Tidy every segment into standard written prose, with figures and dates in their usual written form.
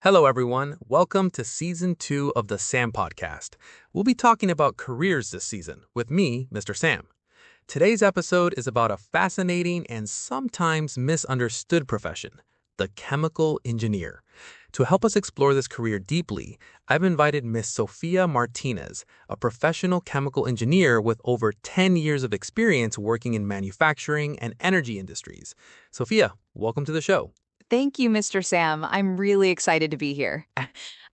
Hello, everyone. Welcome to Season 2 of the Sam Podcast. We'll be talking about careers this season with me, Mr. Sam. Today's episode is about a fascinating and sometimes misunderstood profession, the chemical engineer. To help us explore this career deeply, I've invited Miss Sofia Martinez, a professional chemical engineer with over 10 years of experience working in manufacturing and energy industries. Sofia, welcome to the show. Thank you, Mr. Sam. I'm really excited to be here.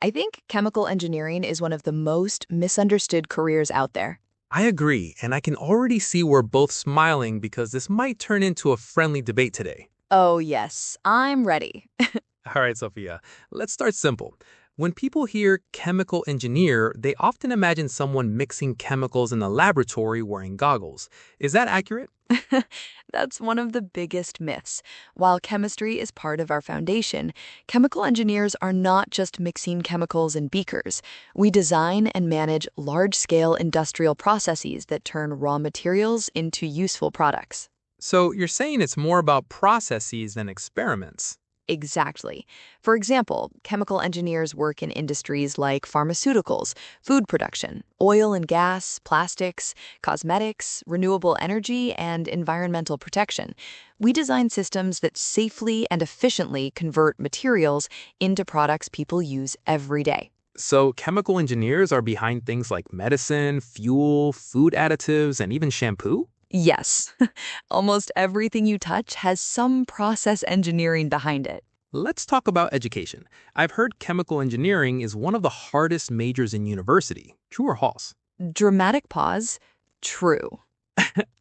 I think chemical engineering is one of the most misunderstood careers out there. I agree, and I can already see we're both smiling because this might turn into a friendly debate today. Oh, yes, I'm ready. All right, Sophia, let's start simple. When people hear chemical engineer, they often imagine someone mixing chemicals in a laboratory wearing goggles. Is that accurate? That's one of the biggest myths. While chemistry is part of our foundation, chemical engineers are not just mixing chemicals in beakers. We design and manage large-scale industrial processes that turn raw materials into useful products. So you're saying it's more about processes than experiments. Exactly. For example, chemical engineers work in industries like pharmaceuticals, food production, oil and gas, plastics, cosmetics, renewable energy, and environmental protection. We design systems that safely and efficiently convert materials into products people use every day. So chemical engineers are behind things like medicine, fuel, food additives, and even shampoo? Yes, almost everything you touch has some process engineering behind it. Let's talk about education. I've heard chemical engineering is one of the hardest majors in university. True or false? Dramatic pause. True.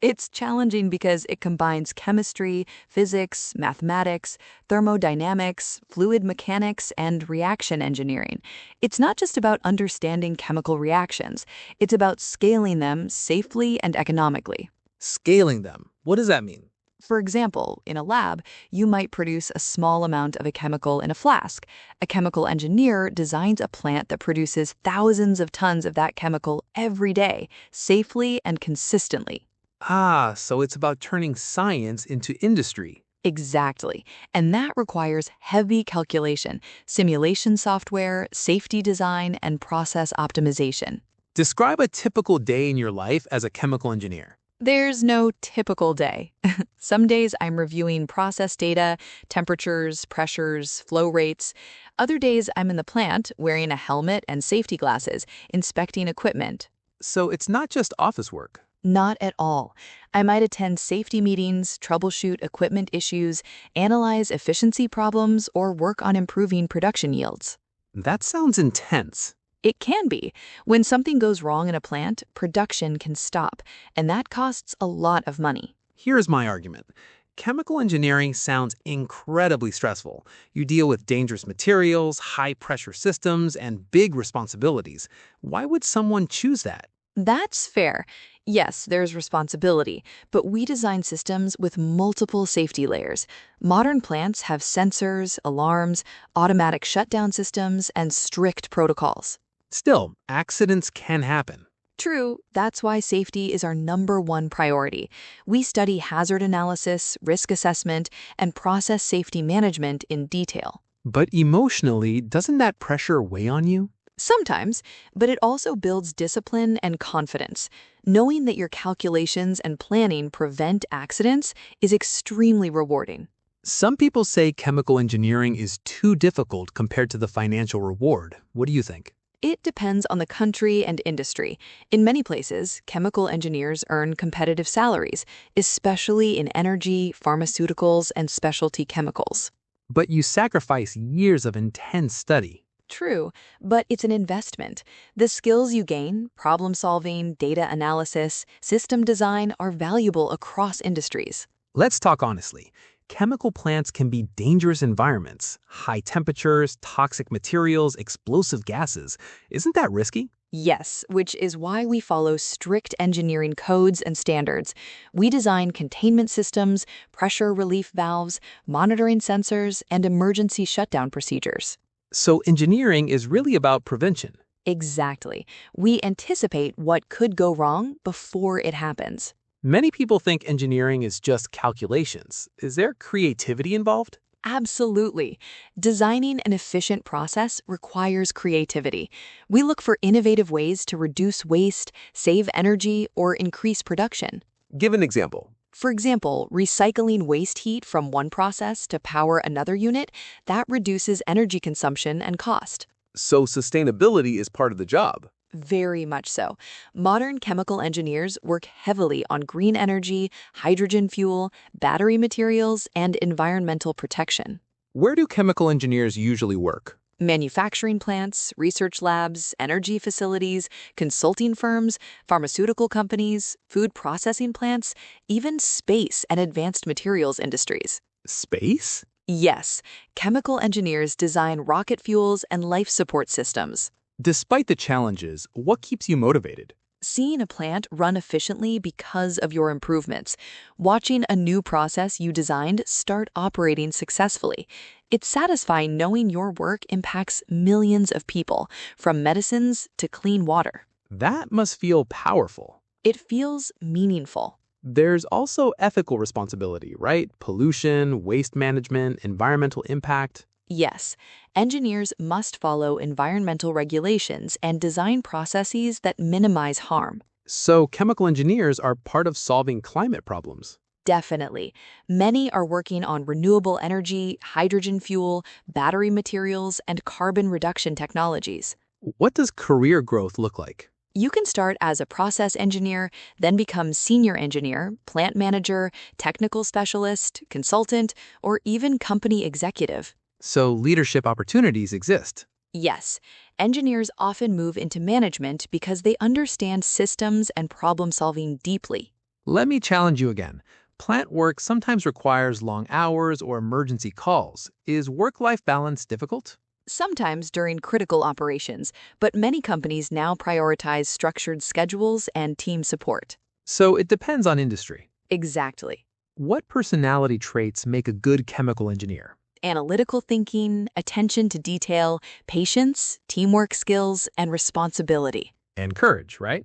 It's challenging because it combines chemistry, physics, mathematics, thermodynamics, fluid mechanics, and reaction engineering. It's not just about understanding chemical reactions, it's about scaling them safely and economically. Scaling them. What does that mean? For example, in a lab, you might produce a small amount of a chemical in a flask. A chemical engineer designs a plant that produces thousands of tons of that chemical every day, safely and consistently. Ah, so it's about turning science into industry. Exactly. And that requires heavy calculation, simulation software, safety design, and process optimization. Describe a typical day in your life as a chemical engineer. There's no typical day. Some days I'm reviewing process data, temperatures, pressures, flow rates. Other days I'm in the plant wearing a helmet and safety glasses, inspecting equipment. So it's not just office work. Not at all. I might attend safety meetings, troubleshoot equipment issues, analyze efficiency problems, or work on improving production yields. That sounds intense. It can be. When something goes wrong in a plant, production can stop, and that costs a lot of money. Here's my argument. Chemical engineering sounds incredibly stressful. You deal with dangerous materials, high pressure systems, and big responsibilities. Why would someone choose that? That's fair. Yes, there's responsibility, but we design systems with multiple safety layers. Modern plants have sensors, alarms, automatic shutdown systems, and strict protocols. Still, accidents can happen. True, that's why safety is our number one priority. We study hazard analysis, risk assessment, and process safety management in detail. But emotionally, doesn't that pressure weigh on you? Sometimes, but it also builds discipline and confidence. Knowing that your calculations and planning prevent accidents is extremely rewarding. Some people say chemical engineering is too difficult compared to the financial reward. What do you think? It depends on the country and industry. In many places, chemical engineers earn competitive salaries, especially in energy, pharmaceuticals, and specialty chemicals. But you sacrifice years of intense study. True, but it's an investment. The skills you gain, problem solving, data analysis, system design, are valuable across industries. Let's talk honestly. Chemical plants can be dangerous environments. High temperatures, toxic materials, explosive gases. Isn't that risky? Yes, which is why we follow strict engineering codes and standards. We design containment systems, pressure relief valves, monitoring sensors, and emergency shutdown procedures. So engineering is really about prevention. Exactly. We anticipate what could go wrong before it happens. Many people think engineering is just calculations. Is there creativity involved? Absolutely. Designing an efficient process requires creativity. We look for innovative ways to reduce waste, save energy, or increase production. Give an example. For example, recycling waste heat from one process to power another unit, that reduces energy consumption and cost. So sustainability is part of the job. Very much so. Modern chemical engineers work heavily on green energy, hydrogen fuel, battery materials, and environmental protection. Where do chemical engineers usually work? Manufacturing plants, research labs, energy facilities, consulting firms, pharmaceutical companies, food processing plants, even space and advanced materials industries. Space? Yes, chemical engineers design rocket fuels and life support systems. Despite the challenges, what keeps you motivated? Seeing a plant run efficiently because of your improvements, watching a new process you designed start operating successfully. It's satisfying knowing your work impacts millions of people, from medicines to clean water. That must feel powerful. It feels meaningful. There's also ethical responsibility, right? Pollution, waste management, environmental impact. Yes, engineers must follow environmental regulations and design processes that minimize harm. So chemical engineers are part of solving climate problems. Definitely. Many are working on renewable energy, hydrogen fuel, battery materials, and carbon reduction technologies. What does career growth look like? You can start as a process engineer, then become senior engineer, plant manager, technical specialist, consultant, or even company executive. So leadership opportunities exist. Yes, engineers often move into management because they understand systems and problem solving deeply. Let me challenge you again. Plant work sometimes requires long hours or emergency calls. Is work-life balance difficult? Sometimes during critical operations, but many companies now prioritize structured schedules and team support. So it depends on industry. Exactly. What personality traits make a good chemical engineer? Analytical thinking, attention to detail, patience, teamwork skills, and responsibility. And courage, right?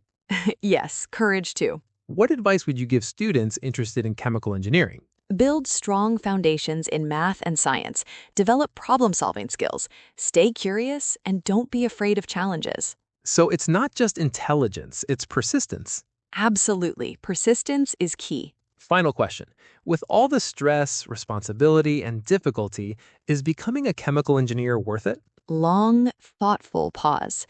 Yes, courage too. What advice would you give students interested in chemical engineering? Build strong foundations in math and science. Develop problem-solving skills. Stay curious and don't be afraid of challenges. So it's not just intelligence, it's persistence. Absolutely. Persistence is key. Final question. With all the stress, responsibility, and difficulty, is becoming a chemical engineer worth it? Long, thoughtful pause.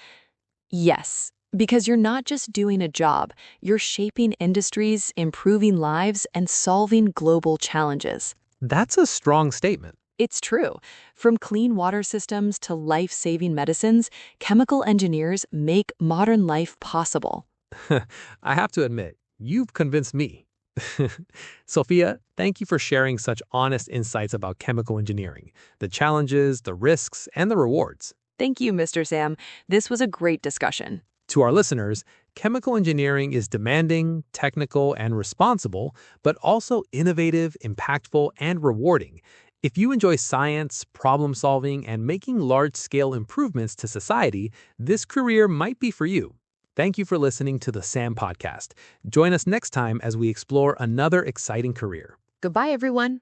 Yes, because you're not just doing a job, you're shaping industries, improving lives, and solving global challenges. That's a strong statement. It's true. From clean water systems to life-saving medicines, chemical engineers make modern life possible. I have to admit, you've convinced me. Sophia, thank you for sharing such honest insights about chemical engineering, the challenges, the risks, and the rewards. Thank you, Mr. Sam. This was a great discussion. To our listeners, chemical engineering is demanding, technical, and responsible, but also innovative, impactful, and rewarding. If you enjoy science, problem solving, and making large-scale improvements to society, this career might be for you. Thank you for listening to the SAM Podcast. Join us next time as we explore another exciting career. Goodbye, everyone.